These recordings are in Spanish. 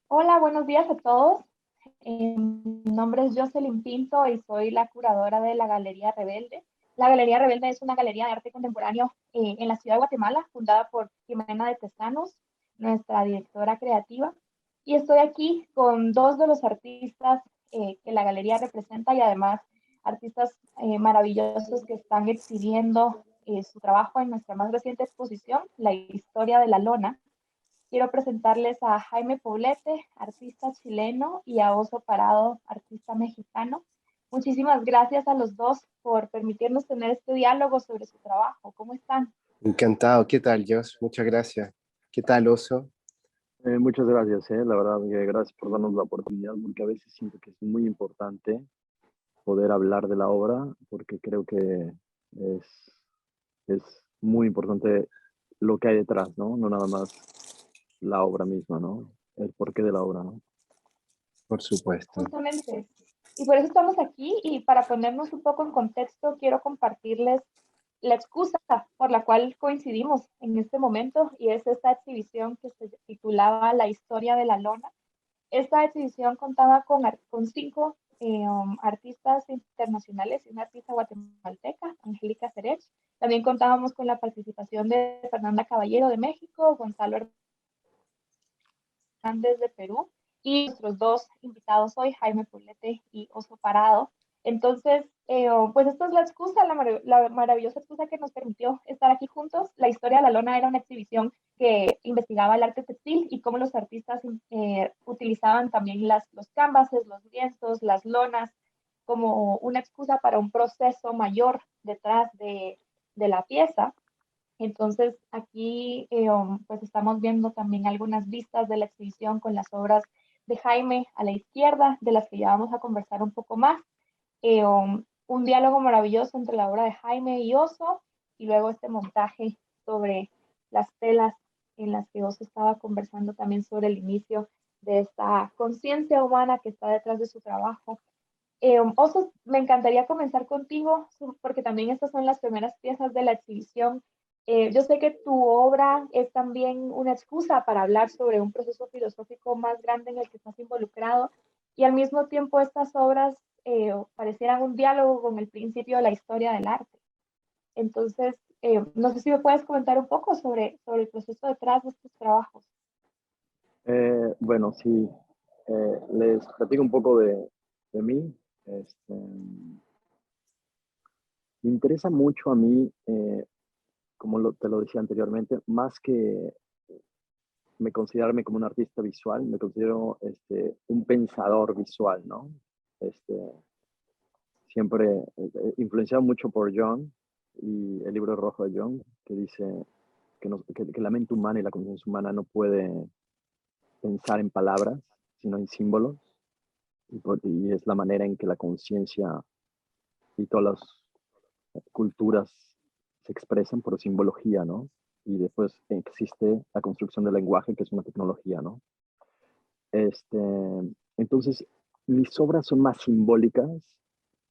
Hola, buenos días a todos. Mi nombre es Jocelyn Pinto y soy la curadora de la Galería Rebelde. La Galería Rebelde es una galería de arte contemporáneo en la ciudad de Guatemala, fundada por Jimena de Tesanos, nuestra directora creativa. Y estoy aquí con dos de los artistas que la galería representa y además artistas maravillosos que están exhibiendo su trabajo en nuestra más reciente exposición, La historia de la lona. Quiero presentarles a Jaime Poblete, artista chileno, y a Oso Parado, artista mexicano. Muchísimas gracias a los dos por permitirnos tener este diálogo sobre su trabajo. ¿Cómo están? Encantado. ¿Qué tal, Jos? Muchas gracias. ¿Qué tal, Oso? Muchas gracias, la verdad que gracias por darnos la oportunidad, porque a veces siento que es muy importante poder hablar de la obra, porque creo que es muy importante lo que hay detrás, ¿no? No nada más la obra misma, ¿no? El porqué de la obra, ¿no? Por supuesto. Justamente. Y por eso estamos aquí y para ponernos un poco en contexto, quiero compartirles la excusa por la cual coincidimos en este momento y es esta exhibición que se titulaba La historia de la lona. Esta exhibición contaba con cinco artistas internacionales y una artista guatemalteca, Angélica Cerech. También contábamos con la participación de Fernanda Caballero de México, Gonzalo Hernández de Perú y nuestros dos invitados hoy, Jaime Pulete y Oso Parado. Entonces, pues esta es la excusa, la maravillosa excusa que nos permitió estar aquí juntos. La historia de la lona era una exhibición que investigaba el arte textil y cómo los artistas utilizaban también los canvases, los lienzos, las lonas, como una excusa para un proceso mayor detrás de la pieza. Entonces, aquí pues estamos viendo también algunas vistas de la exhibición con las obras de Jaime a la izquierda, de las que ya vamos a conversar un poco más. Un diálogo maravilloso entre la obra de Jaime y Oso, y luego este montaje sobre las telas en las que Oso estaba conversando también sobre el inicio de esta conciencia humana que está detrás de su trabajo. Oso, me encantaría comenzar contigo, porque también estas son las primeras piezas de la exhibición. Yo sé que tu obra es también una excusa para hablar sobre un proceso filosófico más grande en el que estás involucrado, y al mismo tiempo estas obras parecieran un diálogo con el principio de la historia del arte. Entonces, no sé si me puedes comentar un poco sobre el proceso detrás de estos trabajos. Bueno, sí, les platico un poco de mí. Me interesa mucho a mí, como te lo decía anteriormente, más que me considerarme como un artista visual, me considero un pensador visual, ¿no? Este, Siempre influenciado mucho por Jung y el libro rojo de Jung, que dice que la mente humana y la conciencia humana no puede pensar en palabras, sino en símbolos, y es la manera en que la conciencia y todas las culturas se expresan por simbología, ¿no? Y después existe la construcción del lenguaje, que es una tecnología, ¿no? Este, entonces, mis obras son más simbólicas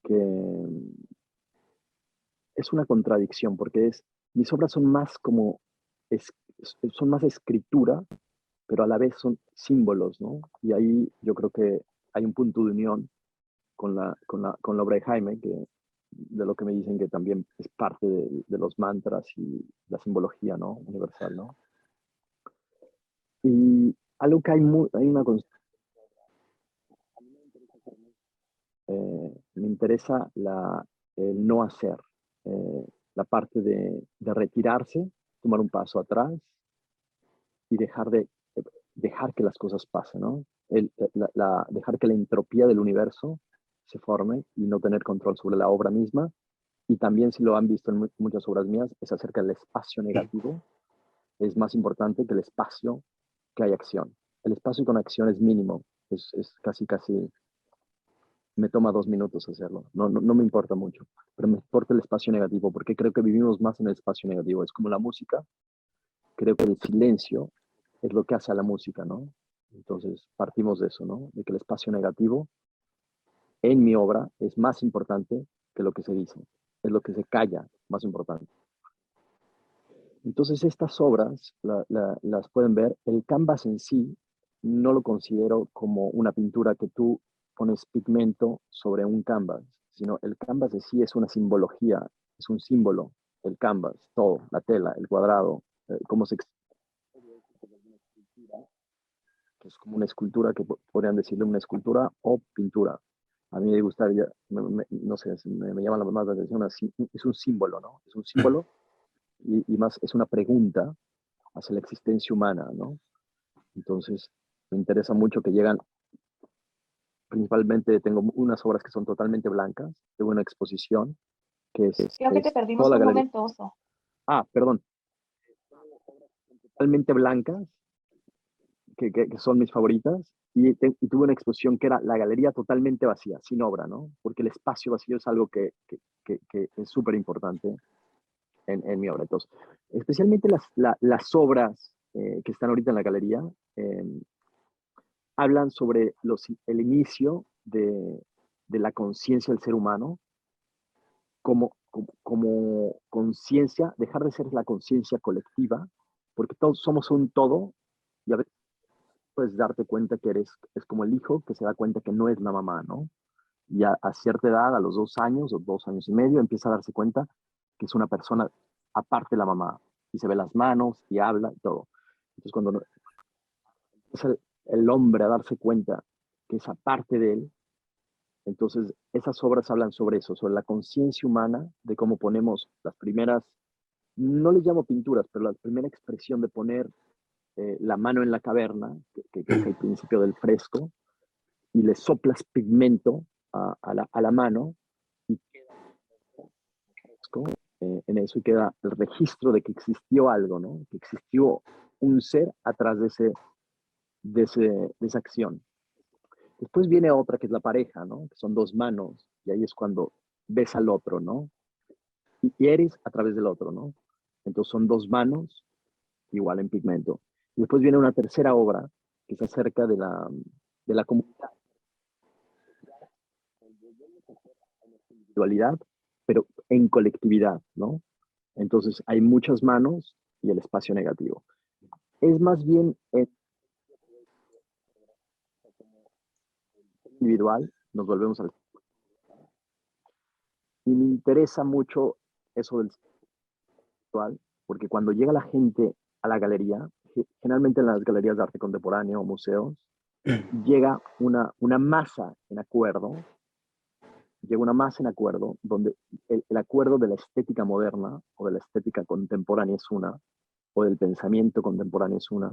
que es una contradicción, porque mis obras son más como, es, son más escritura, pero a la vez son símbolos, ¿no? Y ahí yo creo que hay un punto de unión con la obra de Jaime, de lo que me dicen que también es parte de los mantras y la simbología, ¿no? Universal, ¿no? Y algo que hay una me interesa el no hacer, la parte de retirarse, tomar un paso atrás y dejar que las cosas pasen, ¿no? Dejar que la entropía del universo se forme y no tener control sobre la obra misma. Y también, si lo han visto en muchas obras mías, es acerca del espacio negativo. Es más importante que el espacio que hay acción. El espacio con acción es mínimo, es casi, me toma 2 minutos hacerlo. No me importa mucho, pero me importa el espacio negativo, porque creo que vivimos más en el espacio negativo. Es como la música, creo que el silencio es lo que hace a la música, ¿no? Entonces, partimos de eso, ¿no? De que el espacio negativo en mi obra es más importante que lo que se dice. Es lo que se calla, más importante. Entonces, estas obras las pueden ver. El canvas en sí no lo considero como una pintura que tú pones pigmento sobre un canvas, sino el canvas de sí es una simbología, es un símbolo, el canvas, todo, la tela, el cuadrado, cómo se que es como una escultura, que podrían decirle una escultura o pintura. A mí me gustaría, no sé, me llama más la atención, así, es un símbolo, ¿no? Es un símbolo y más es una pregunta hacia la existencia humana, ¿no? Entonces, me interesa mucho que llegan, principalmente tengo unas obras que son totalmente blancas, tengo una exposición que Creo que te es toda perdimos la un galería. momento, Oso. Ah, perdón, totalmente blancas, que son mis favoritas, y tuve una exposición que era la galería totalmente vacía, sin obra, ¿no? Porque el espacio vacío es algo que es súper importante en mi obra. Entonces, especialmente las obras que están ahorita en la galería, eh, hablan sobre el inicio de la conciencia del ser humano como conciencia, dejar de ser la conciencia colectiva, porque todos somos un todo, y a veces puedes darte cuenta que es como el hijo que se da cuenta que no es la mamá, ¿no? Y a cierta edad, a los 2 años o 2 años y medio, empieza a darse cuenta que es una persona aparte de la mamá, y se ve las manos y habla y todo. Entonces, cuando es el hombre a darse cuenta que es aparte de él, entonces esas obras hablan sobre eso, sobre la conciencia humana, de cómo ponemos las primeras, no les llamo pinturas, pero la primera expresión de poner la mano en la caverna, que es el principio del fresco, y le soplas pigmento a la mano, y en eso queda el registro de que existió algo, ¿no? Que existió un ser atrás de esa acción. Después viene otra que es la pareja, ¿no? Que son dos manos, y ahí es cuando ves al otro, ¿no? Y eres a través del otro, ¿no? Entonces son dos manos, igual en pigmento. Y después viene una tercera obra que es acerca de la comunidad, individualidad, pero en colectividad, ¿no? Entonces hay muchas manos y el espacio negativo. Es más bien individual, nos volvemos al... Y me interesa mucho eso del individual, porque cuando llega la gente a la galería, generalmente en las galerías de arte contemporáneo o museos, llega una masa en acuerdo, llega una masa en acuerdo, donde el acuerdo de la estética moderna o de la estética contemporánea es una, o del pensamiento contemporáneo es una.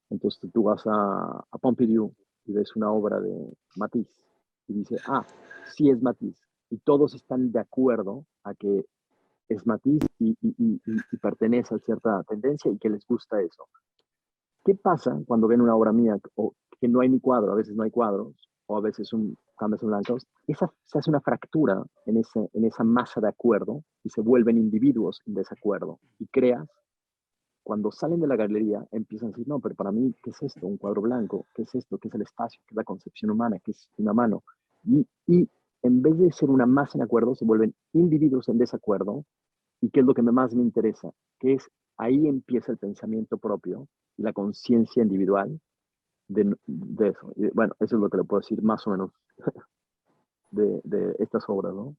Entonces tú vas a Pompidou y ves una obra de Matisse y dice, ah, sí es Matisse. Y todos están de acuerdo a que es Matisse y pertenece a cierta tendencia y que les gusta eso. ¿Qué pasa cuando ven una obra mía o que no hay ni cuadro? A veces no hay cuadros o a veces un canvas en blancos. Se hace una fractura en esa masa de acuerdo y se vuelven individuos en desacuerdo. Y creas, cuando salen de la galería, empiezan a decir, no, pero para mí, ¿qué es esto? Un cuadro blanco. ¿Qué es esto? ¿Qué es el espacio? ¿Qué es la concepción humana? ¿Qué es una mano? Y en vez de ser una masa en acuerdo, se vuelven individuos en desacuerdo. ¿Y qué es lo que más me interesa? Que es ahí empieza el pensamiento propio y la conciencia individual de eso. Y bueno, eso es lo que le puedo decir más o menos de estas obras, ¿no?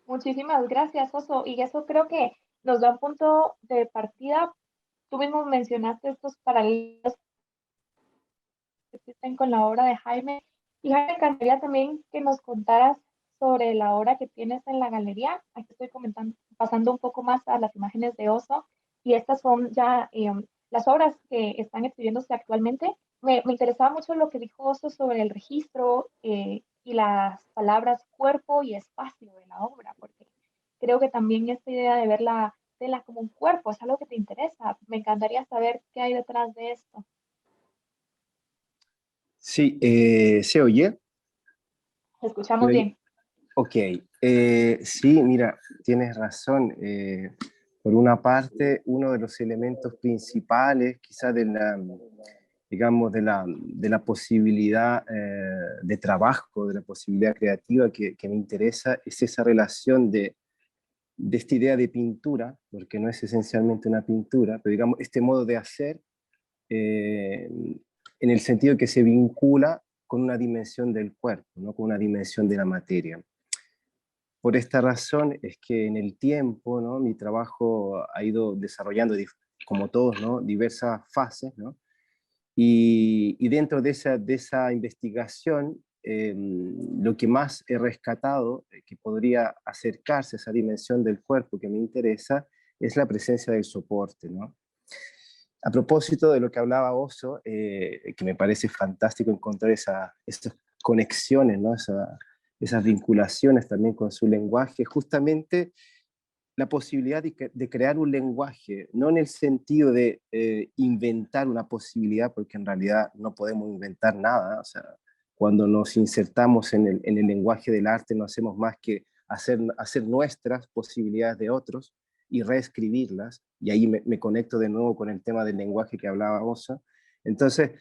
Muchísimas gracias, Oso. Y eso creo que nos da un punto de partida. Tú mismo mencionaste estos paralelos que existen con la obra de Jaime. Y Jaime, me encantaría también que nos contaras sobre la obra que tienes en la galería. Aquí estoy comentando, pasando un poco más a las imágenes de Oso. Y estas son ya las obras que están exhibiéndose actualmente. Me interesaba mucho lo que dijo Oso sobre el registro y las palabras cuerpo y espacio de la obra, porque creo que también esta idea de ver la tela como un cuerpo es algo que te interesa. Me encantaría saber qué hay detrás de esto. Sí, ¿se oye? Te ¿Se escuchamos oye? bien. Ok, sí, mira, tienes razón. Por una parte, uno de los elementos principales, quizás de la, digamos, de la posibilidad de trabajo, de la posibilidad creativa que me interesa, es esa relación de esta idea de pintura, porque no es esencialmente una pintura, pero digamos, este modo de hacer eh, en el sentido que se vincula con una dimensión del cuerpo, ¿no? Con una dimensión de la materia. Por esta razón es que en el tiempo, ¿no? Mi trabajo ha ido desarrollando, como todos, ¿no? Diversas fases, ¿no? Y dentro de esa investigación, lo que más he rescatado, que podría acercarse a esa dimensión del cuerpo que me interesa, es la presencia del soporte, ¿no? A propósito de lo que hablaba Oso, que me parece fantástico encontrar esas conexiones, ¿no? Esas vinculaciones también con su lenguaje, justamente la posibilidad de crear un lenguaje, no en el sentido de inventar una posibilidad, porque en realidad no podemos inventar nada, o sea, cuando nos insertamos en el lenguaje del arte no hacemos más que hacer nuestras posibilidades de otros y reescribirlas, y ahí me conecto de nuevo con el tema del lenguaje que hablaba Osa. Entonces,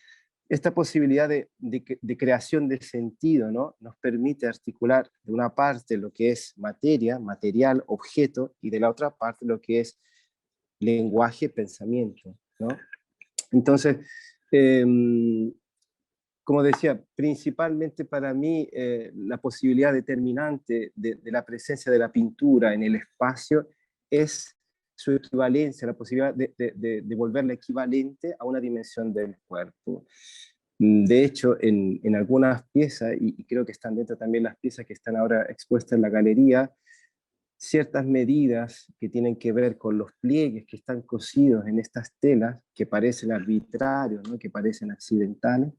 esta posibilidad de creación de sentido, ¿no? Nos permite articular de una parte lo que es materia, material, objeto, y de la otra parte lo que es lenguaje, pensamiento, ¿no? Entonces, eh, como decía, principalmente para mí la posibilidad determinante de la presencia de la pintura en el espacio es su equivalencia, la posibilidad de volverla equivalente a una dimensión del cuerpo. De hecho, en algunas piezas, y creo que están dentro también las piezas que están ahora expuestas en la galería, ciertas medidas que tienen que ver con los pliegues que están cosidos en estas telas, que parecen arbitrarios, ¿no? Que parecen accidentales,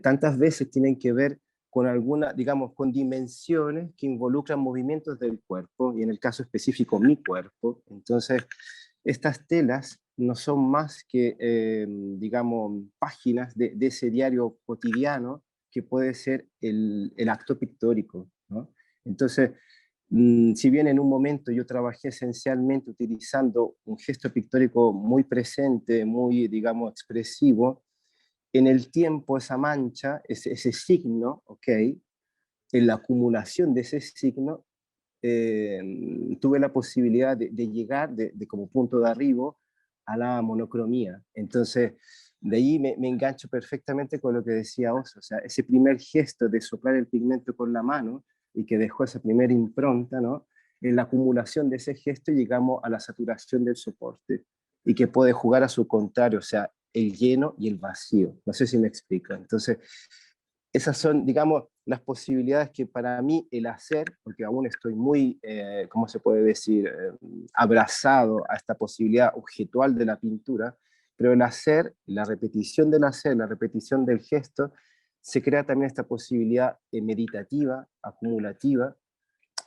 tantas veces tienen que ver con alguna, digamos, con dimensiones que involucran movimientos del cuerpo, y en el caso específico mi cuerpo. Entonces, estas telas no son más que, digamos, páginas de ese diario cotidiano que puede ser el acto pictórico, ¿no? Entonces, si bien en un momento yo trabajé esencialmente utilizando un gesto pictórico muy presente, muy, digamos, expresivo, en el tiempo esa mancha, ese signo, ¿ok? En la acumulación de ese signo, eh, tuve la posibilidad de llegar de como punto de arribo a la monocromía. Entonces, de ahí me engancho perfectamente con lo que decía Oso, o sea, ese primer gesto de soplar el pigmento con la mano y que dejó esa primera impronta, ¿no? En la acumulación de ese gesto llegamos a la saturación del soporte y que puede jugar a su contrario, o sea, el lleno y el vacío. No sé si me explico. Entonces, esas son, digamos, las posibilidades que para mí el hacer, porque aún estoy muy, ¿cómo se puede decir?, abrazado a esta posibilidad objetual de la pintura, pero el hacer, la repetición del hacer, la repetición del gesto, se crea también esta posibilidad meditativa, acumulativa,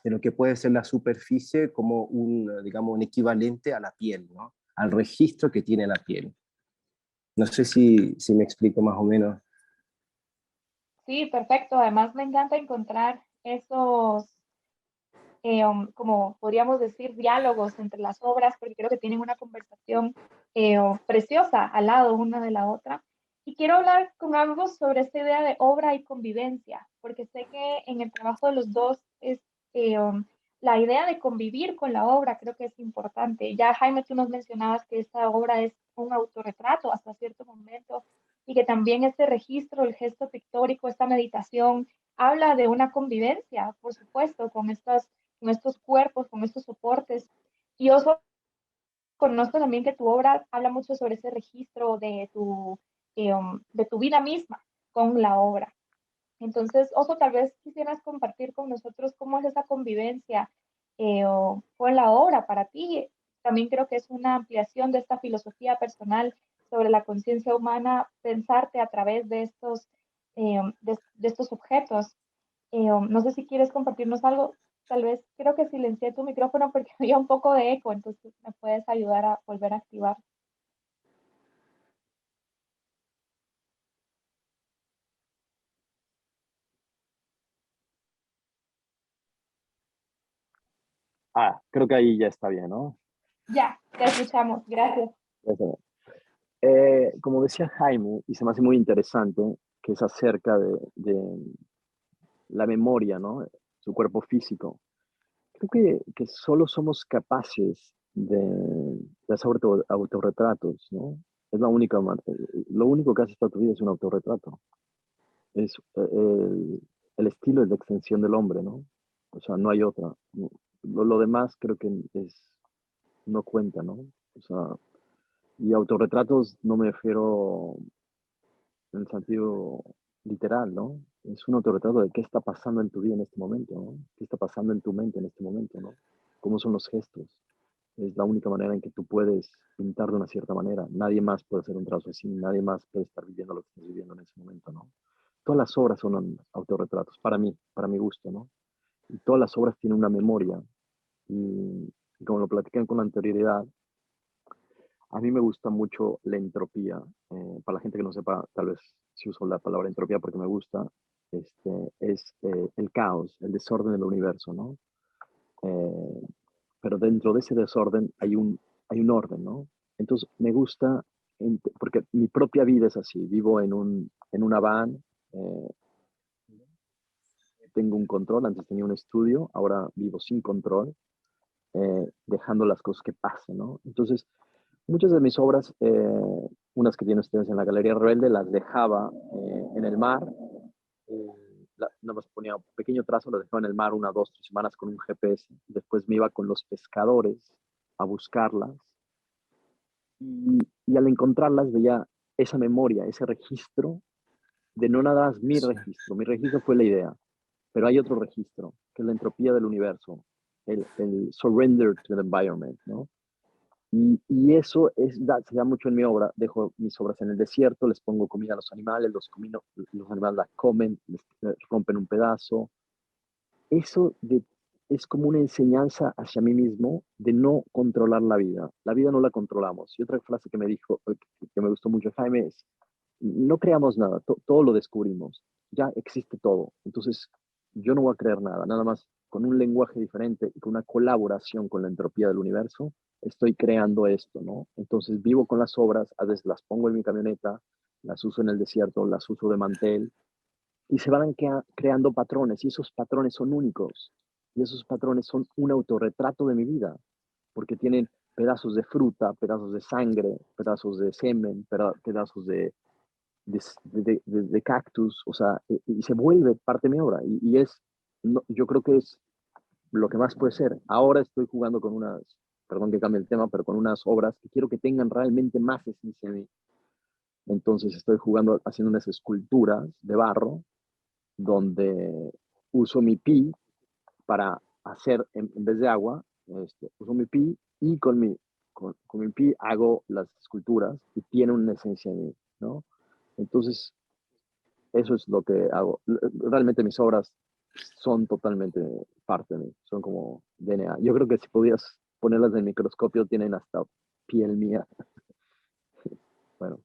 de lo que puede ser la superficie como un, digamos, un equivalente a la piel, ¿no? Al registro que tiene la piel. No sé si me explico más o menos. Sí, perfecto. Además, me encanta encontrar esos, como podríamos decir, diálogos entre las obras, porque creo que tienen una conversación preciosa al lado una de la otra. Y quiero hablar con algo sobre esta idea de obra y convivencia, porque sé que en el trabajo de los dos es la idea de convivir con la obra, creo que es importante. Ya Jaime, tú nos mencionabas que esta obra es un autorretrato hasta cierto momento y que también este registro, el gesto pictórico, esta meditación, habla de una convivencia, por supuesto, con estos cuerpos, con estos soportes. Y yo conozco también que tu obra habla mucho sobre ese registro de tu vida misma con la obra. Entonces, Oso, tal vez quisieras compartir con nosotros cómo es esa convivencia con la obra para ti. También creo que es una ampliación de esta filosofía personal sobre la conciencia humana, pensarte a través de estos objetos. No sé si quieres compartirnos algo. Tal vez creo que silencié tu micrófono porque había un poco de eco, entonces me puedes ayudar a volver a activar. Creo que ahí ya está bien, ¿no? Ya, te escuchamos. Gracias. Ya está bien. Como decía Jaime, y se me hace muy interesante, que es acerca de la memoria, ¿no? Su cuerpo físico. Creo que solo somos capaces de hacer autorretratos, ¿no? Es la única, lo único que haces toda tu vida es un autorretrato. Es el estilo es la extensión del hombre, ¿no? O sea, no hay otra. Lo demás creo que no cuenta, ¿no? O sea, y autorretratos no me refiero en el sentido literal, ¿no? Es un autorretrato de qué está pasando en tu vida en este momento, ¿no? ¿Qué está pasando en tu mente en este momento, ¿no? ¿Cómo son los gestos? Es la única manera en que tú puedes pintar de una cierta manera. Nadie más puede hacer un trazo así, nadie más puede estar viviendo lo que estás viviendo en ese momento, ¿no? Todas las obras son autorretratos, para mí, para mi gusto, ¿no? Y todas las obras tienen una memoria. Y como lo platican con anterioridad, a mí me gusta mucho la entropía. Para la gente que no sepa, tal vez si uso la palabra entropía porque me gusta, es el caos, el desorden del universo, ¿no? Eh, pero dentro de ese desorden hay un orden, ¿no? Entonces me gusta, porque mi propia vida es así, vivo en una van, eh, tengo un control, antes tenía un estudio, ahora vivo sin control, dejando las cosas que pasen, ¿no? Entonces, muchas de mis obras, unas que tienen ustedes en la Galería Rebelde, las dejaba en el mar, nada más ponía un pequeño trazo, las dejaba en el mar 1, 2, 3 semanas con un GPS, después me iba con los pescadores a buscarlas, y al encontrarlas veía esa memoria, ese registro de no nada más mi registro fue la idea, pero hay otro registro, que es la entropía del universo, el surrender to the environment, ¿no? Y eso se da mucho en mi obra. Dejo mis obras en el desierto, les pongo comida a los animales, los animales la comen, les rompen un pedazo. Eso es como una enseñanza hacia mí mismo de no controlar la vida. La vida no la controlamos. Y otra frase que me dijo, que me gustó mucho Jaime, es, no creamos nada, todo lo descubrimos. Ya existe todo. Entonces, yo no voy a creer nada, nada más con un lenguaje diferente y con una colaboración con la entropía del universo, estoy creando esto, ¿no? Entonces, vivo con las obras, a veces las pongo en mi camioneta, las uso en el desierto, las uso de mantel, y se van creando patrones, y esos patrones son únicos, y esos patrones son un autorretrato de mi vida, porque tienen pedazos de fruta, pedazos de sangre, pedazos de semen, pedazos de cactus, o sea, y se vuelve parte de mi obra, y es, no, yo creo que es lo que más puede ser. Ahora estoy jugando con unas, perdón que cambie el tema, pero con unas obras que quiero que tengan realmente más esencia de mí. Entonces estoy jugando, haciendo unas esculturas de barro, donde uso mi pi para hacer, en vez de agua, uso mi pi y con mi pi hago las esculturas y tiene una esencia en mí, ¿no? Entonces, eso es lo que hago. Realmente mis obras son totalmente parte de mí, son como DNA. Yo creo que si pudieras ponerlas en el microscopio, tienen hasta piel mía. Bueno,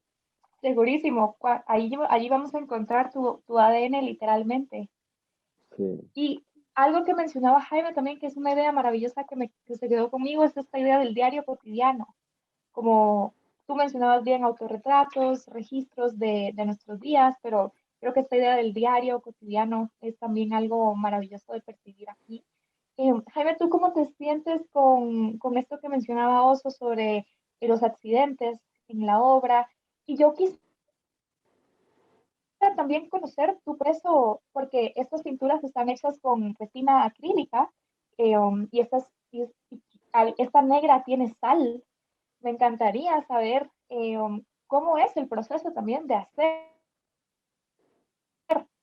Segurísimo, allí vamos a encontrar tu ADN literalmente. sí. Y algo que mencionaba Jaime también, que es una idea maravillosa que se quedó conmigo, es esta idea del diario cotidiano. Como tú mencionabas bien, autorretratos, registros de nuestros días, pero creo que esta idea del diario cotidiano es también algo maravilloso de percibir aquí. Jaime, ¿tú cómo te sientes con esto que mencionaba Oso sobre los accidentes en la obra? Y yo quisiera también conocer tu proceso, porque estas pinturas están hechas con resina acrílica y esta negra tiene sal. Me encantaría saber cómo es el proceso también de hacer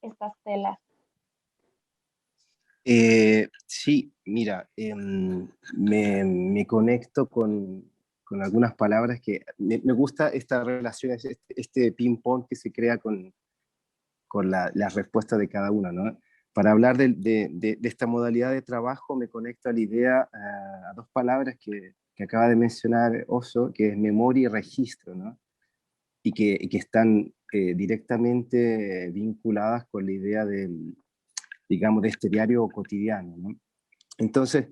estas telas. Sí, mira, me conecto con algunas palabras que me gusta esta relación, este ping-pong que se crea con la respuesta de cada uno, ¿no? Para hablar de esta modalidad de trabajo me conecto a la idea, a dos palabras que acaba de mencionar Oso, que es memoria y registro, ¿no? Y que están directamente vinculadas con la idea del, digamos, de este diario cotidiano, ¿no? Entonces,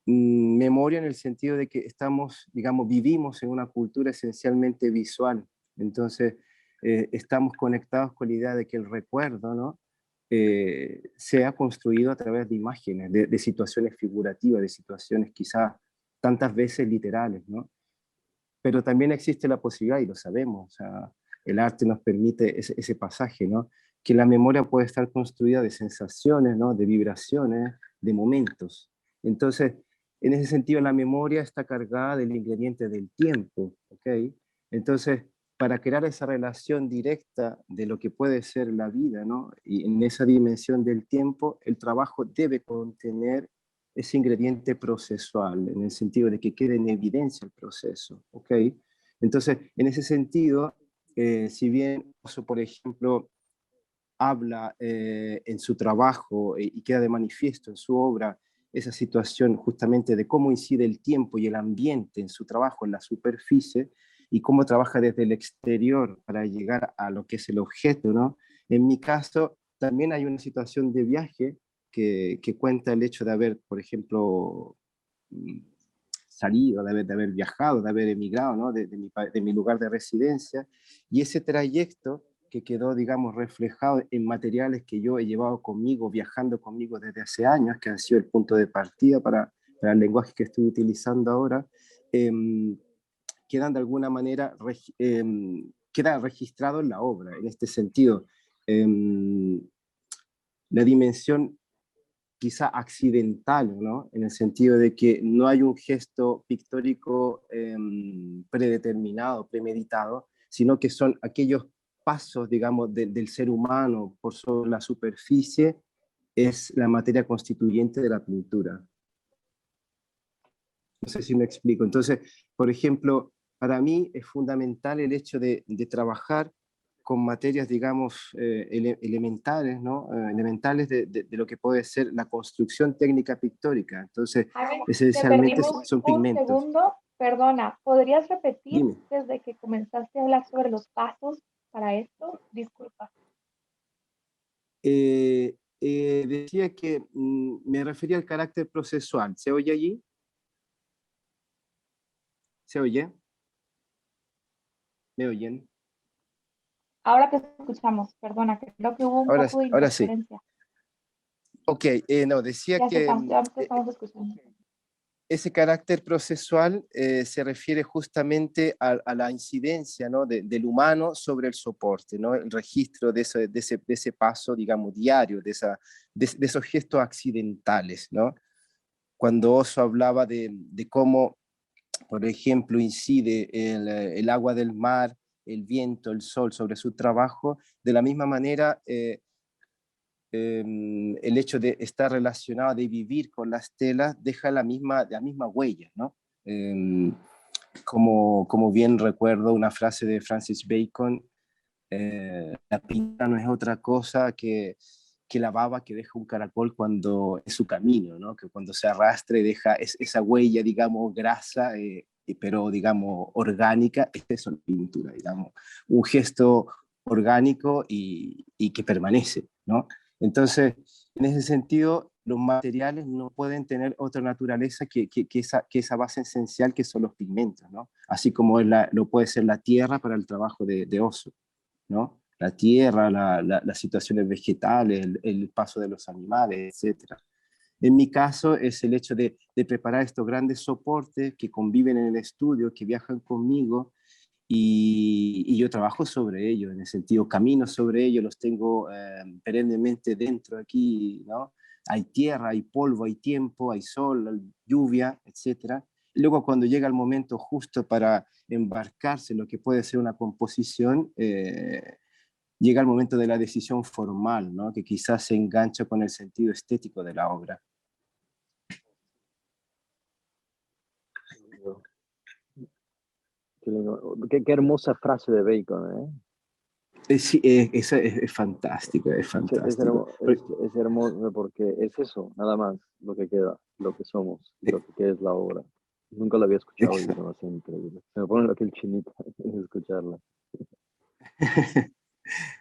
memoria en el sentido de que estamos, digamos, vivimos en una cultura esencialmente visual. Entonces, estamos conectados con la idea de que el recuerdo, ¿no? Sea construido a través de imágenes, de situaciones figurativas, de situaciones quizás tantas veces literales, ¿no? pero también existe la posibilidad, y lo sabemos, o sea, el arte nos permite ese pasaje, ¿no? Que la memoria puede estar construida de sensaciones, ¿no? De vibraciones, de momentos. Entonces, en ese sentido, la memoria está cargada del ingrediente del tiempo, ¿ok? Entonces, para crear esa relación directa de lo que puede ser la vida, ¿no? Y en esa dimensión del tiempo, el trabajo debe contener ese ingrediente procesual, en el sentido de que quede en evidencia el proceso, ¿ok? Entonces, en ese sentido, si bien, por ejemplo, habla en su trabajo y queda de manifiesto en su obra esa situación justamente de cómo incide el tiempo y el ambiente en su trabajo, en la superficie, y cómo trabaja desde el exterior para llegar a lo que es el objeto, ¿no? En mi caso, también hay una situación de viaje que cuenta el hecho de haber, por ejemplo, salido, de haber viajado, de haber emigrado, ¿no? De mi lugar de residencia, y ese trayecto que quedó, digamos, reflejado en materiales que yo he llevado conmigo, viajando conmigo desde hace años, que han sido el punto de partida para el lenguaje que estoy utilizando ahora, eh, quedan de alguna manera, queda registrado en la obra, en este sentido. Eh, la dimensión quizá accidental, ¿no? En el sentido de que no hay un gesto pictórico predeterminado, premeditado, sino que son aquellos pasos, digamos, del ser humano por sobre la superficie, es la materia constituyente de la pintura. No sé si me explico. Entonces, por ejemplo, para mí es fundamental el hecho de trabajar con materias, digamos, elementales, ¿no? Elementales de lo que puede ser la construcción técnica pictórica. Entonces, Jaime, te esencialmente perdimos son un pigmentos. segundo. Perdona, ¿podrías repetir Dime. desde que comenzaste a hablar sobre los pasos para esto? Disculpa. Decía que me refería al carácter procesual. ¿Se oye allí? ¿Se oye? ¿Me oyen? Ahora te escuchamos, perdona, que creo que hubo un Ahora, poco de ahora sí. interferencia. Ok, no, decía que Ya te estamos escuchando. ese carácter procesual se refiere justamente a la incidencia, ¿no? Del humano sobre el soporte, ¿no? El registro de ese paso, digamos, diario, de esos gestos accidentales, ¿no? Cuando Oso hablaba de cómo, por ejemplo, incide el agua del mar, el viento, el sol sobre su trabajo, de la misma manera el hecho de estar relacionado, de vivir con las telas, deja la misma huella, ¿no? Como bien recuerdo una frase de Francis Bacon, la pintura no es otra cosa que la baba que deja un caracol cuando es su camino, ¿no? Que cuando se arrastra y deja esa huella, digamos, grasa, pero, digamos, orgánica, es una pintura, digamos, un gesto orgánico y que permanece, ¿no? Entonces, en ese sentido, los materiales no pueden tener otra naturaleza que esa base esencial que son los pigmentos, ¿no? Así como lo puede ser la tierra para el trabajo de Oso, ¿no? La tierra, las situaciones vegetales, el paso de los animales, etcétera. En mi caso es el hecho de preparar estos grandes soportes que conviven en el estudio, que viajan conmigo y yo trabajo sobre ellos, en el sentido, camino sobre ellos, los tengo perennemente dentro aquí, ¿no? Hay tierra, hay polvo, hay tiempo, hay sol, hay lluvia, etcétera. Y luego cuando llega el momento justo para embarcarse en lo que puede ser una composición, llega el momento de la decisión formal, ¿no? Que quizás se engancha con el sentido estético de la obra. Qué lindo. Qué hermosa frase de Bacon, ¿eh? Sí, es fantástico, es fantástico. Es hermoso porque es eso, nada más, lo que queda, lo que somos y lo que es la obra. Nunca la había escuchado y se me hace increíble. Se me pone la piel chinita de escucharla.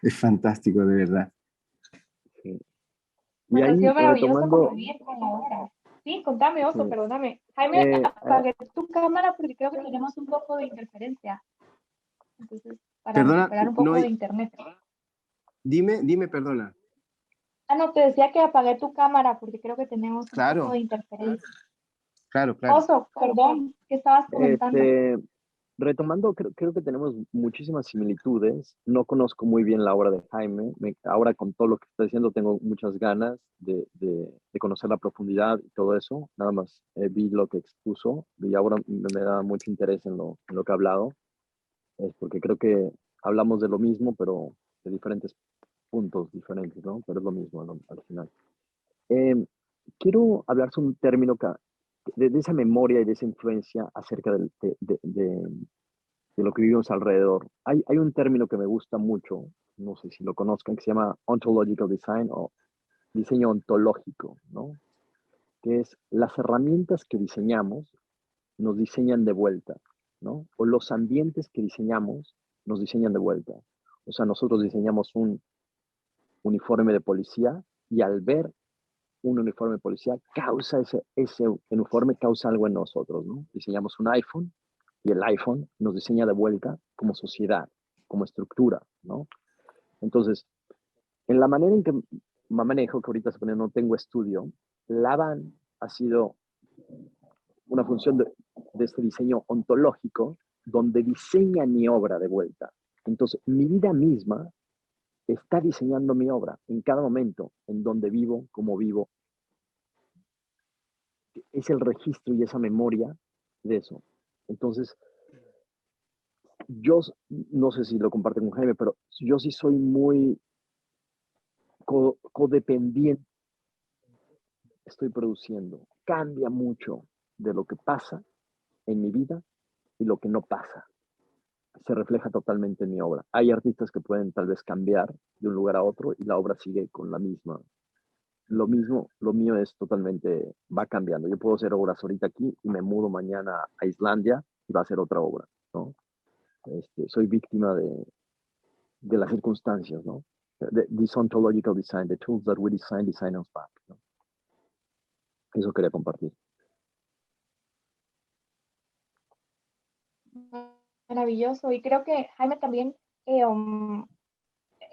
Es fantástico, de verdad. Sí. Y Pues ha ahí, sido maravilloso retomando, convivir con la obra. Sí, contame, Oso, sí, perdóname. Jaime, eh, apagué tu cámara porque creo que tenemos un poco de interferencia. Entonces, para Perdona, recuperar un no poco de hay, internet. dime, perdona. Ah, no, te decía que apagué tu cámara porque creo que tenemos un poco Claro, de interferencia. claro. Oso, perdón, ¿qué estabas comentando? este, retomando, creo que tenemos muchísimas similitudes. No conozco muy bien la obra de Jaime. Ahora con todo lo que está diciendo tengo muchas ganas de conocer la profundidad y todo eso. Nada más vi lo que expuso y ahora me da mucho interés en lo que ha hablado. Es porque creo que hablamos de lo mismo, pero de diferentes puntos diferentes, ¿no? Pero es lo mismo al final. Eh, quiero hablar sobre un término de esa memoria y de esa influencia acerca de lo que vivimos alrededor. Hay un término que me gusta mucho, no sé si lo conozcan, que se llama ontological design o diseño ontológico, ¿no? Que es las herramientas que diseñamos nos diseñan de vuelta, ¿no? O los ambientes que diseñamos nos diseñan de vuelta. O sea, nosotros diseñamos un uniforme de policía y al ver un uniforme de policía, ese uniforme causa algo en nosotros, ¿no? Diseñamos un iPhone y el iPhone nos diseña de vuelta como sociedad, como estructura, ¿no? Entonces, en la manera en que manejo, que ahorita no tengo estudio, la van ha sido una función de este diseño ontológico donde diseña mi obra de vuelta. Entonces, mi vida misma está diseñando mi obra en cada momento, en donde vivo, cómo vivo. Es el registro y esa memoria de eso. Entonces, yo no sé si lo comparten con Jaime, pero yo sí soy muy codependiente. Estoy produciendo. Cambia mucho de lo que pasa en mi vida y lo que no pasa. Se refleja totalmente en mi obra. Hay artistas que pueden tal vez cambiar de un lugar a otro y la obra sigue con la misma. Lo mismo, lo mío es totalmente, va cambiando. Yo puedo hacer obras ahorita aquí y me mudo mañana a Islandia y va a ser otra obra, ¿no? Soy víctima de las circunstancias, ¿no? This ontological design, the tools that we design us back, ¿no? Eso quería compartir. Maravilloso. Y creo que Jaime también,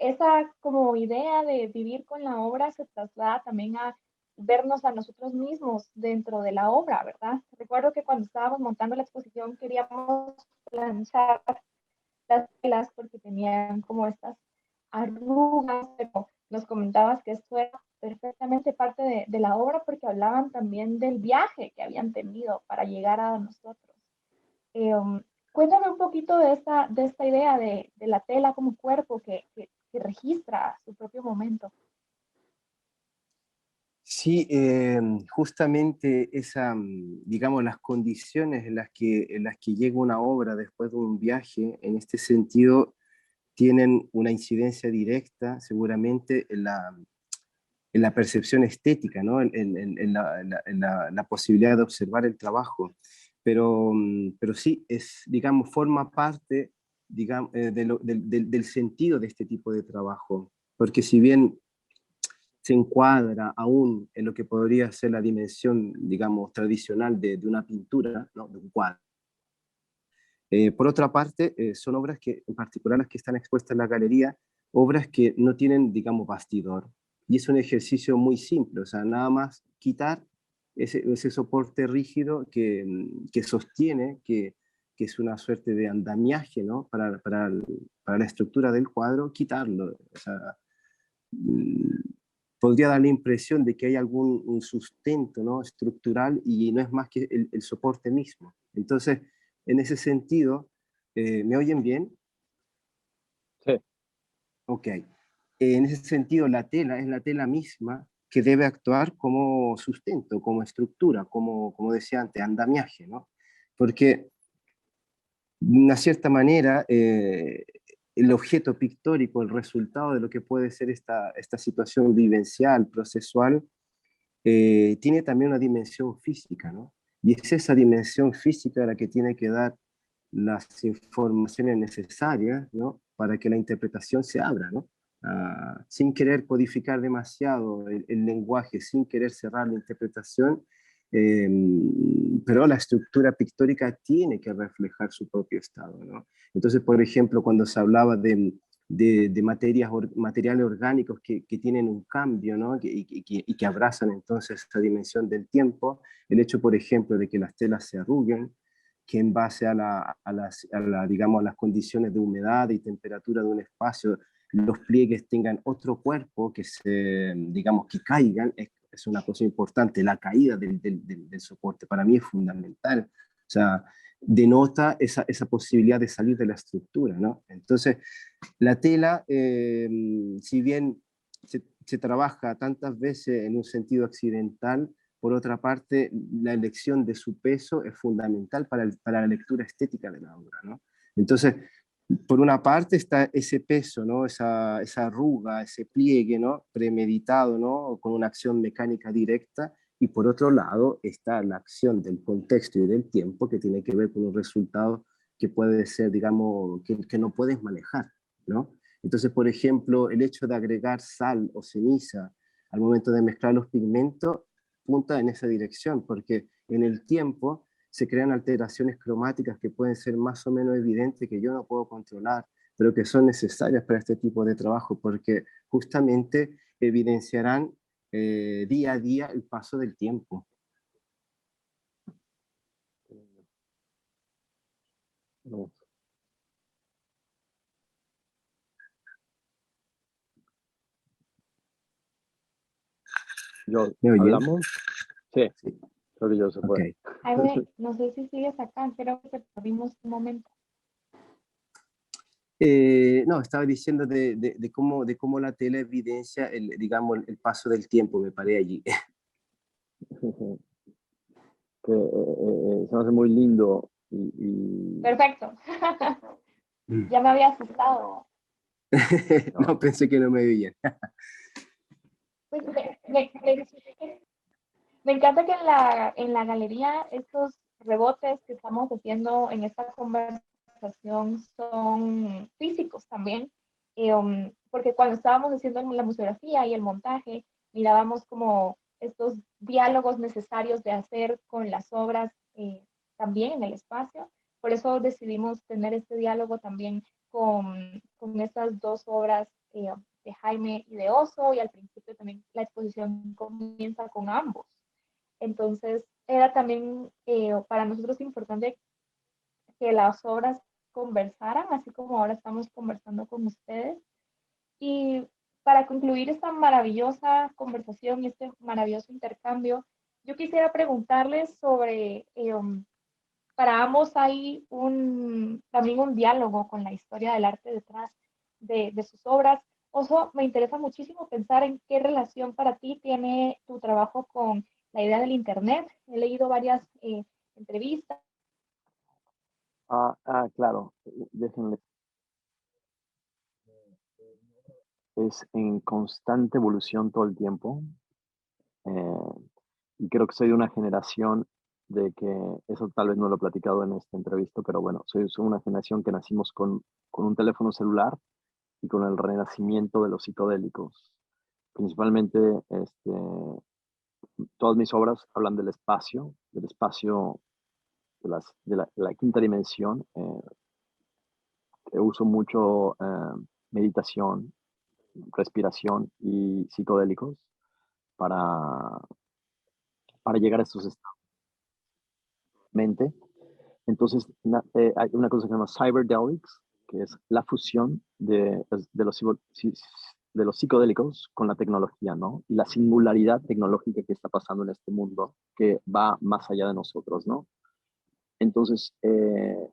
esa como idea de vivir con la obra se traslada también a vernos a nosotros mismos dentro de la obra, ¿verdad? Recuerdo que cuando estábamos montando la exposición queríamos planchar las telas porque tenían como estas arrugas, pero nos comentabas que esto era perfectamente parte de la obra porque hablaban también del viaje que habían tenido para llegar a nosotros. Cuéntame un poquito de esta idea de la tela como cuerpo que registra su propio momento. Sí, justamente esa, digamos, las condiciones en las que llega una obra después de un viaje, en este sentido, tienen una incidencia directa seguramente en la percepción estética, ¿no? La posibilidad de observar el trabajo. Pero sí, digamos, forma parte, digamos, del sentido de este tipo de trabajo. Porque si bien se encuadra aún en lo que podría ser la dimensión, digamos, tradicional de una pintura, ¿no? De un cuadro. Por otra parte, son obras que, en particular las que están expuestas en la galería, obras que no tienen, digamos, bastidor. Y es un ejercicio muy simple, o sea, nada más quitar ese soporte rígido que sostiene, que es una suerte de andamiaje, ¿no? Para la estructura del cuadro, quitarlo. O sea, podría dar la impresión de que hay algún un sustento, ¿no? Estructural y no es más que el soporte mismo. Entonces, en ese sentido, ¿me oyen bien? Sí. Ok. En ese sentido, la tela es la tela misma que debe actuar como sustento, como estructura, como decía antes, andamiaje, ¿no? Porque, de una cierta manera, el objeto pictórico, el resultado de lo que puede ser esta situación vivencial, procesual, tiene también una dimensión física, ¿no? Y es esa dimensión física la que tiene que dar las informaciones necesarias, ¿no? Para que la interpretación se abra, ¿no? Sin querer codificar demasiado el lenguaje, sin querer cerrar la interpretación, eh, pero la estructura pictórica tiene que reflejar su propio estado, ¿no? Entonces, por ejemplo, cuando se hablaba de materiales orgánicos que tienen un cambio, ¿no? Y que abrazan entonces esa dimensión del tiempo, el hecho, por ejemplo, de que las telas se arruguen, que en base digamos, a las condiciones de humedad y temperatura de un espacio, los pliegues tengan otro cuerpo que digamos, que caigan, es una cosa importante. La caída del soporte para mí es fundamental. O sea, denota esa posibilidad de salir de la estructura, ¿no? Entonces, la tela, si bien se trabaja tantas veces en un sentido accidental, por otra parte, la elección de su peso es fundamental para la lectura estética de la obra, ¿no? Entonces, por una parte está ese peso, ¿no? esa arruga, ese pliegue, ¿no? Premeditado, ¿no? Con una acción mecánica directa, y por otro lado está la acción del contexto y del tiempo, que tiene que ver con un resultado que puede ser, digamos, que no puedes manejar, ¿no? Entonces, por ejemplo, el hecho de agregar sal o ceniza al momento de mezclar los pigmentos punta en esa dirección, porque en el tiempo se crean alteraciones cromáticas que pueden ser más o menos evidentes, que yo no puedo controlar, pero que son necesarias para este tipo de trabajo, porque justamente evidenciarán día a día el paso del tiempo. ¿Hablamos? Sí, Sí. creo que yo se puede. Okay. Jaime, no sé si sigues acá, creo que te perdimos un momento. No, estaba diciendo de cómo la tela evidencia digamos, el paso del tiempo, me paré allí. Que se me hace muy lindo y Perfecto. Ya me había asustado. No, pensé que no me veían. Pues me encanta que en la galería estos rebotes que estamos haciendo en esta conversación son físicos también, porque cuando estábamos haciendo la museografía y el montaje, mirábamos como estos diálogos necesarios de hacer con las obras también en el espacio. Por eso decidimos tener este diálogo también con estas dos obras de Jaime y de Oso, y al principio también la exposición comienza con ambos. Entonces, era también para nosotros importante que las obras conversaran, así como ahora estamos conversando con ustedes. Y para concluir esta maravillosa conversación y este maravilloso intercambio, yo quisiera preguntarles sobre, para ambos hay también un diálogo con la historia del arte detrás de sus obras. Oso, me interesa muchísimo pensar en qué relación para ti tiene tu trabajo con la idea del Internet. He leído varias entrevistas. claro, déjenle. Es en constante evolución todo el tiempo. Y creo que soy de una generación de que, eso tal vez no lo he platicado en esta entrevista, pero bueno, soy una generación que nacimos con un teléfono celular y con el renacimiento de los psicodélicos. Principalmente, todas mis obras hablan del espacio de la quinta dimensión. Uso mucho meditación, respiración y psicodélicos para, para llegar a estos estados de mente. Entonces, hay una cosa que se llama cyberdelics, que es la fusión de los psicodélicos con la tecnología, ¿no? Y la singularidad tecnológica que está pasando en este mundo, que va más allá de nosotros, ¿no? Entonces, en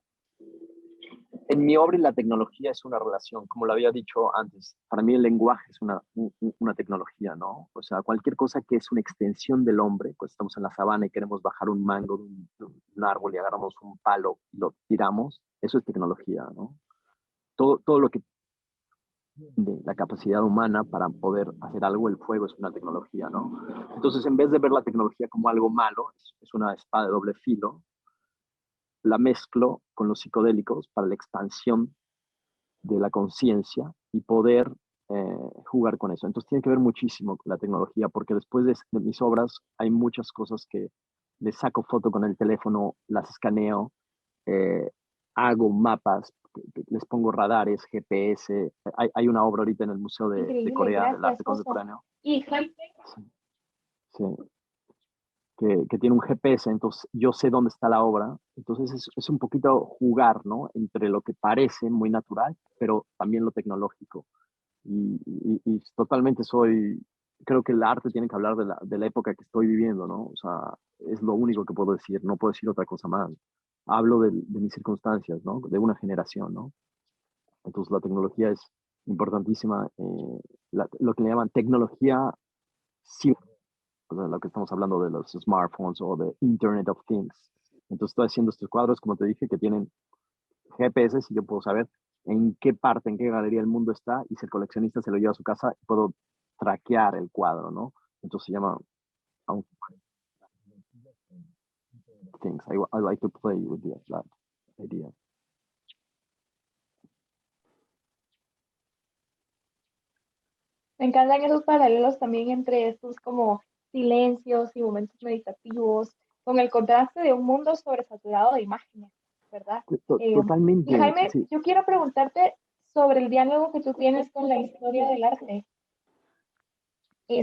mi obra y la tecnología es una relación, como lo había dicho antes. Para mí el lenguaje es una tecnología, ¿no? O sea, cualquier cosa que es una extensión del hombre, pues estamos en la sabana y queremos bajar un mango de un árbol y agarramos un palo y lo tiramos, eso es tecnología, ¿no? Todo lo que de la capacidad humana para poder hacer algo, el fuego es una tecnología, ¿no? Entonces, en vez de ver la tecnología como algo malo, es una espada de doble filo, la mezclo con los psicodélicos para la expansión de la conciencia y poder jugar con eso. Entonces tiene que ver muchísimo con la tecnología, porque después de mis obras hay muchas cosas que les saco foto con el teléfono, las escaneo, eh, hago mapas, les pongo radares, GPS. Hay una obra ahorita en el Museo de Increíble, Corea del gracias, Arte Oso. Contemporáneo. Y Jaime, Sí, sí. que tiene un GPS, entonces yo sé dónde está la obra. Entonces es un poquito jugar, ¿no? Entre lo que parece muy natural, pero también lo tecnológico. Y totalmente creo que el arte tiene que hablar de la época que estoy viviendo, ¿no? O sea, es lo único que puedo decir, no puedo decir otra cosa más. Hablo de mis circunstancias, ¿no? De una generación, ¿no? Entonces la tecnología es importantísima. Lo que le llaman tecnología, sí, o sea, lo que estamos hablando de los smartphones o de Internet of Things. Entonces estoy haciendo estos cuadros, como te dije, que tienen GPS y yo puedo saber en qué parte, en qué galería del mundo está, y si el coleccionista se lo lleva a su casa, puedo traquear el cuadro, ¿no? Entonces se llama things. I like to play with that idea. Me encantan esos paralelos también entre estos como silencios y momentos meditativos, con el contraste de un mundo sobresaturado de imágenes, ¿verdad? Y Totalmente, Jaime, sí, yo quiero preguntarte sobre el diálogo que tú tienes con la historia del arte,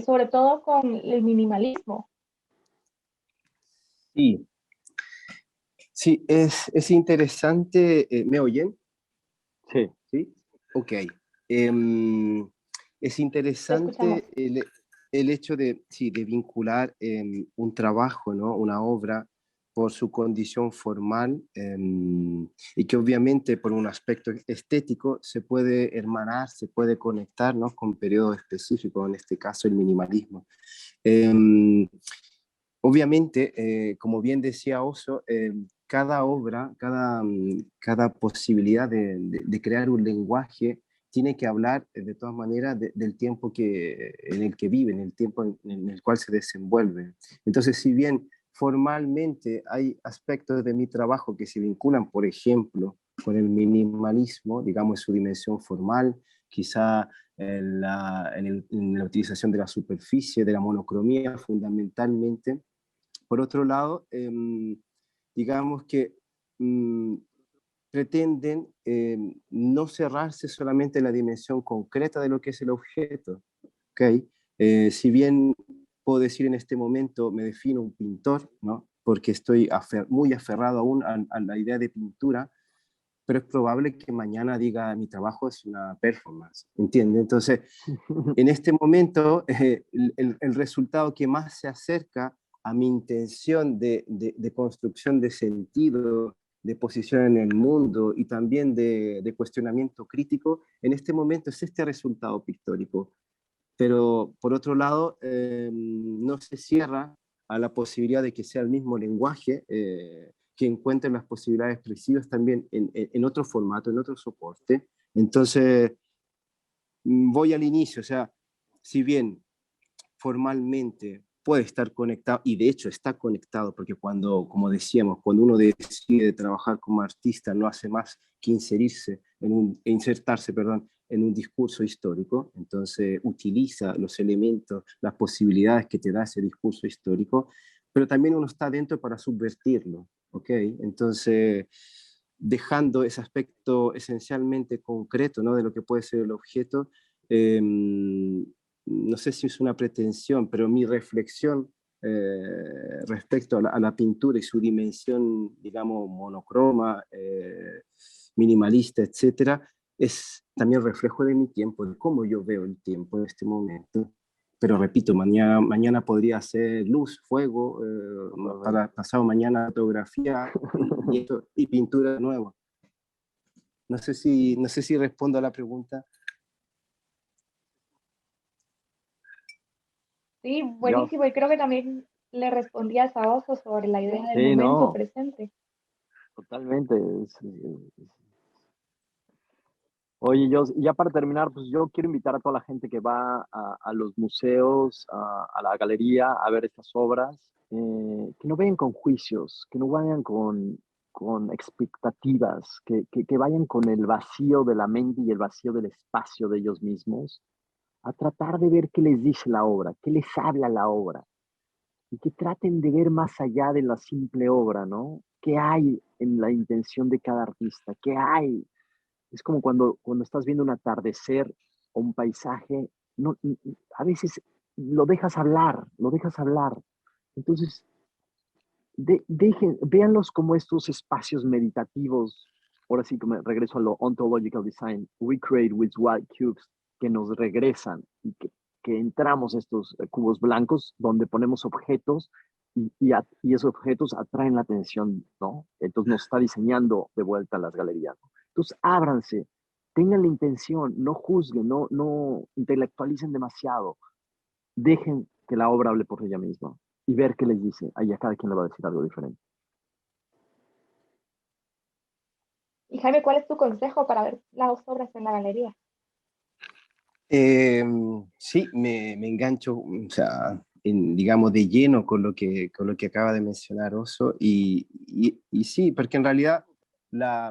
sobre todo con el minimalismo. Sí, sí, es interesante. ¿Me oyen? sí. Sí, ok. Em, es Te escuchamos. interesante el hecho de, sí, de vincular un trabajo, ¿no? Una obra por su condición formal y que obviamente por un aspecto estético se puede hermanar, se puede conectar, ¿no? Con periodos específicos, en este caso el minimalismo. Em, Obviamente, como bien decía Oso, cada obra, cada posibilidad de crear un lenguaje tiene que hablar de todas maneras del tiempo en el que vive, en el tiempo en el cual se desenvuelve. Entonces, si bien formalmente hay aspectos de mi trabajo que se vinculan, por ejemplo, con el minimalismo, digamos, en su dimensión formal, quizá en la utilización de la superficie, de la monocromía fundamentalmente. Por otro lado, digamos que mm, pretenden no cerrarse solamente en la dimensión concreta de lo que es el objeto. ¿Okay? Si bien puedo decir en este momento, me defino un pintor, ¿no? Porque estoy muy aferrado aún a la idea de pintura, pero es probable que mañana diga mi trabajo es una performance, ¿entiendes? Entonces, en este momento, el resultado que más se acerca a mi intención de construcción de sentido, de posición en el mundo y también de cuestionamiento crítico, en este momento es este resultado pictórico. Pero por otro lado, no se cierra a la posibilidad de que sea el mismo lenguaje, que encuentre las posibilidades expresivas también en otro formato, en otro soporte. Entonces, voy al inicio, o sea, si bien formalmente puede estar conectado, y de hecho está conectado, porque cuando, como decíamos, cuando uno decide trabajar como artista, no hace más que insertarse, perdón, en un discurso histórico, entonces utiliza los elementos, las posibilidades que te da ese discurso histórico, pero también uno está dentro para subvertirlo, ¿ok? Entonces, dejando ese aspecto esencialmente concreto, ¿no? De lo que puede ser el objeto, eh, no sé si es una pretensión, pero mi reflexión respecto a la pintura y su dimensión, digamos, monocroma, minimalista, etcétera, es también reflejo de mi tiempo, de cómo yo veo el tiempo en este momento. Pero repito, mañana podría ser luz, fuego, para pasado mañana fotografía y pintura de nuevo. No sé si respondo a la pregunta. Sí, Yo, buenísimo. Y creo que también le respondías a Oso sobre la idea del sí, momento no, presente. totalmente. Oye, yo, ya para terminar, pues yo quiero invitar a toda la gente que va a los museos, a la galería, a ver estas obras, que no vayan con juicios, que no vayan con expectativas, que vayan con el vacío de la mente y el vacío del espacio de ellos mismos, a tratar de ver qué les dice la obra, qué les habla la obra, y que traten de ver más allá de la simple obra, ¿no? ¿Qué hay en la intención de cada artista? ¿Qué hay? Es como cuando estás viendo un atardecer o un paisaje, no, a veces lo dejas hablar, lo dejas hablar. Entonces, véanlos como estos espacios meditativos. Ahora sí que me regreso a lo ontological design, recreate with white cubes, que nos regresan y que entramos a estos cubos blancos donde ponemos objetos y esos objetos atraen la atención, ¿no? Entonces nos está diseñando de vuelta las galerías, ¿no? Entonces ábranse, tengan la intención, no juzguen, no intelectualicen demasiado, dejen que la obra hable por ella misma y ver qué les dice. Ahí a cada quien le va a decir algo diferente. Y Jaime, ¿cuál es tu consejo para ver las obras en la galería? Sí, me engancho, o sea, digamos, de lleno con lo que acaba de mencionar Oso, y sí, porque en realidad la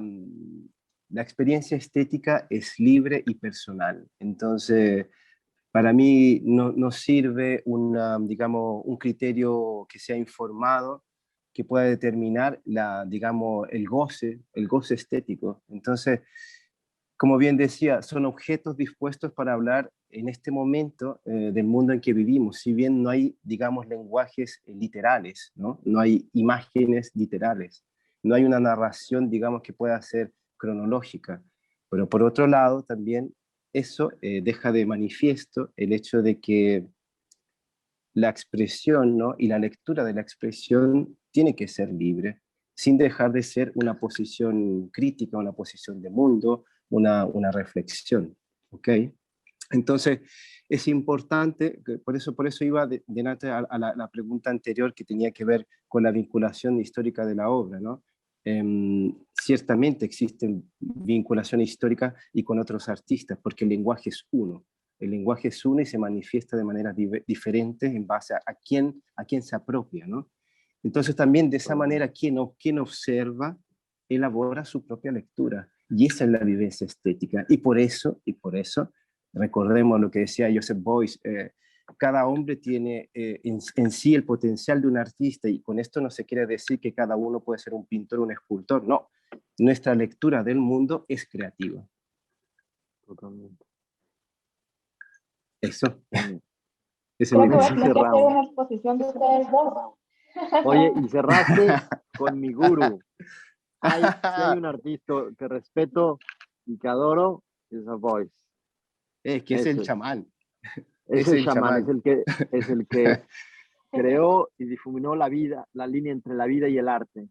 experiencia estética es libre y personal. Entonces, para mí no sirve digamos, un criterio que sea informado, que pueda determinar digamos, el goce estético. Entonces, como bien decía, son objetos dispuestos para hablar en este momento del mundo en que vivimos. Si bien no hay, digamos, lenguajes literales, ¿no? No hay imágenes literales, no hay una narración, digamos, que pueda ser cronológica. Pero por otro lado, también eso deja de manifiesto el hecho de que la expresión, ¿no? Y la lectura de la expresión tiene que ser libre, sin dejar de ser una posición crítica, una posición de mundo, una reflexión. ¿Ok? Entonces, es importante, por eso iba delante a la pregunta anterior que tenía que ver con la vinculación histórica de la obra, ¿no? Ciertamente existen vinculaciones históricas y con otros artistas, porque el lenguaje es uno. El lenguaje es uno y se manifiesta de maneras diferentes en base a quién se apropia, ¿no? Entonces también de esa manera quien observa elabora su propia lectura, y esa es la vivencia estética. Y por eso, recordemos lo que decía Joseph Beuys, cada hombre tiene en sí el potencial de un artista, y con esto no se quiere decir que cada uno puede ser un pintor o un escultor, no. Nuestra lectura del mundo es creativa. Totalmente. Eso. Creo Ese es Creo mi que voy a mensaje. tener que hacer una exposición de ustedes dos. Oye, y cerraste con mi gurú. Si hay un artista que respeto y que adoro, es a Voice. Es que es el chamán. Es Es el el chamán, chamán. es el que creó y difuminó la vida, la línea entre la vida y el arte.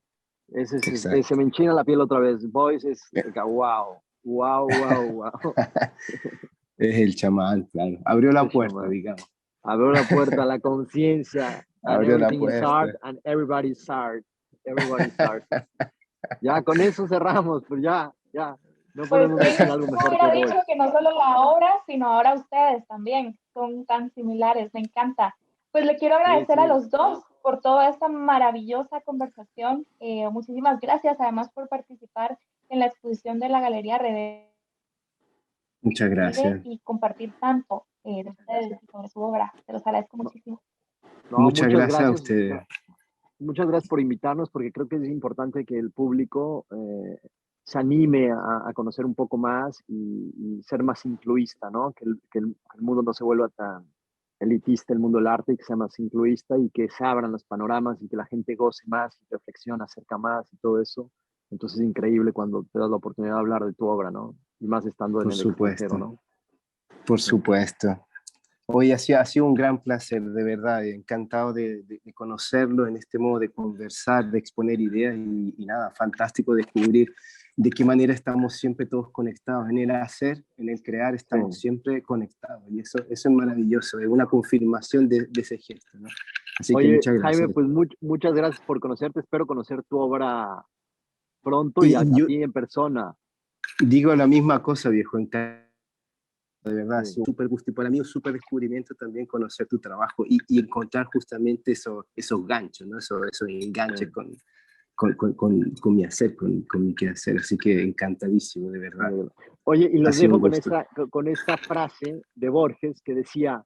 Se me enchina la piel otra vez. Voice es wow, wow, wow, wow. Es el chamán, claro. Abrió la El puerta, chamán. digamos. Abrió la puerta a la conciencia. And Abrió la everything is art puerta. and everybody's art. Everybody's art. Ya con eso cerramos, pero ya. No Pues podemos decir quién algo no mejor que hubiera Voice. dicho que no solo la obra, sino ahora ustedes también son tan similares, me encanta. Pues le quiero agradecer a los dos por toda esta maravillosa conversación. Muchísimas gracias además por participar en la exposición de la Galería Revés. Muchas gracias. Y compartir tanto de ustedes y sobre su obra. Se los agradezco muchísimo. No, muchas gracias a ustedes. Muchas gracias por invitarnos, porque creo que es importante que el público se anime a conocer un poco más y ser más incluista, ¿no? Que el mundo no se vuelva tan elitista, el mundo del arte, y que sea más incluista y que se abran los panoramas y que la gente goce más y reflexiona acerca más y todo eso. Entonces es increíble cuando te das la oportunidad de hablar de tu obra, ¿no? Y más estando en el extranjero, ¿no? Por supuesto. Hoy ha sido un gran placer, de verdad, encantado de conocerlo en este modo de conversar, de exponer ideas y nada, fantástico descubrir de qué manera estamos siempre todos conectados. En el hacer, en el crear, estamos siempre conectados, y eso es maravilloso, es una confirmación de ese gesto, ¿no? Así que muchas gracias. Jaime, pues muchas gracias por conocerte, espero conocer tu obra pronto y a ti en persona. Digo la misma cosa, viejo, de verdad, ha sido un súper gusto, y para mí un súper descubrimiento también conocer tu trabajo y encontrar justamente esos ganchos, ¿no? Esos enganches con mi hacer, con mi quehacer, así que encantadísimo, de verdad. Oye, y los dejo con esta frase de Borges que decía: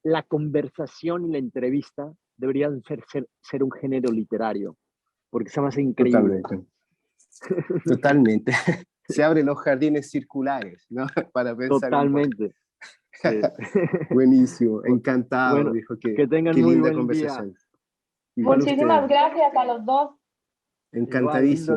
la conversación y la entrevista deberían ser un género literario, porque se me hace increíble. Totalmente. Se abren los jardines circulares, ¿no? Para pensar. Totalmente. Buenísimo, encantado, bueno, dijo que tengan qué muy linda buen conversación. día. Igual Muchísimas usted. gracias a los dos. Encantadísimo.